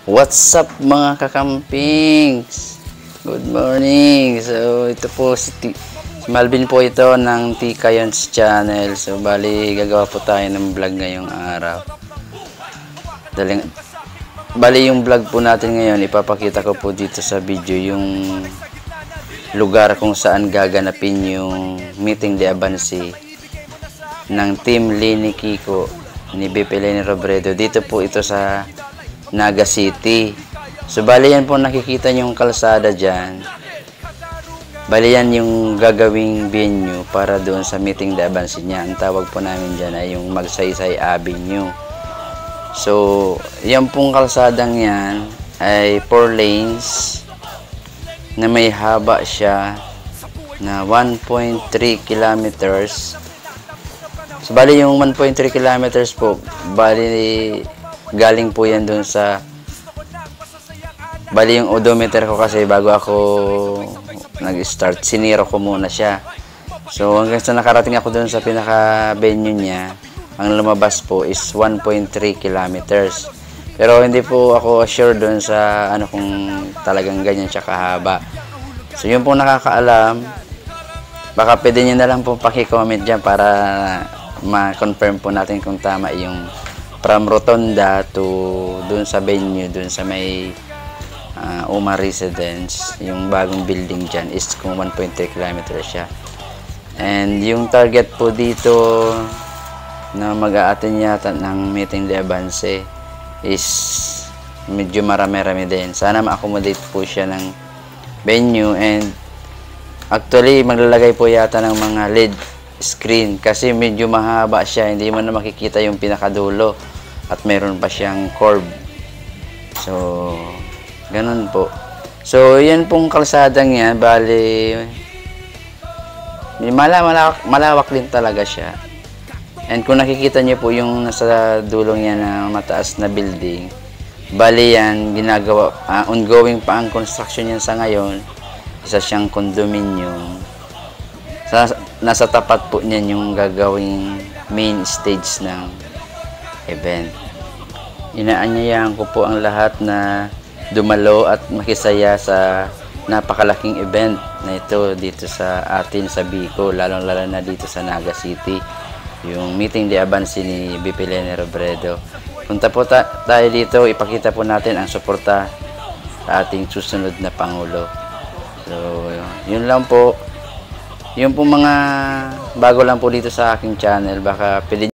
What's up mga kakampings? Good morning. So ito po si Malvin po ito ng T Kayons channel. So bali gagawa po tayo ng vlog ngayong araw. Bali yung vlog po natin ngayon, ipapakita ko po dito sa video yung lugar kung saan gaganapin yung meeting de Abansi ng Team Lini Kiko ni BP Leni Robredo. Dito po ito sa Naga City. So bali yan po, nakikita nyo yung kalsada dyan. Bali yan yung gagawing venue para doon sa meeting de Abansi niya. Ang tawag po namin dyan ay yung Magsaysay Avenue. So yan pong kalsadang yan ay 4 lanes na may haba siya na 1.3 kilometers. So bali yung 1.3 kilometers po, bali galing po yan dun sa bali yung odometer ko, kasi bago ako nag-start siniro ko muna siya. So hanggang sa nakarating ako dun sa pinaka venue niya, ang lumabas po is 1.3 kilometers. Pero hindi po ako sure dun sa ano kung talagang ganyan siya kahaba. So yun po nakakaalam, baka pwede nyo na lang po paki-comment dyan para ma-confirm po natin kung tama yung from Rotonda to dun sa venue, dun sa may Uma Residence, yung bagong building dyan is kung 1.3 km siya. And yung target po dito na mag-a-attend yata ng meeting de Abansi is medyo marami-rami din. Sana ma-accommodate po siya ng venue, and actually maglalagay po yata ng mga LED screen kasi medyo mahaba siya, hindi mo na makikita yung pinakadulo at meron pa siyang curb. So ganun po. So yan pong kalsadang yan, bali malawak din talaga siya. And kung nakikita niyo po yung nasa dulong yan na mataas na building, bali yan ginagawa, ongoing pa ang construction yan sa ngayon. Isa siyang condominium. Nasa tapat po niyan yung gagawing main stage ng event. Inaanyayahan ko po ang lahat na dumalo at makisaya sa napakalaking event na ito dito sa atin sa Bicol, lalong-lalo na dito sa Naga City, yung meeting de Abansi ni BP Leni Robredo. Punta po tayo dito, ipakita po natin ang suporta sa ating susunod na Pangulo. So yun lang po. Yung po mga bago lang po dito sa aking channel, baka pwede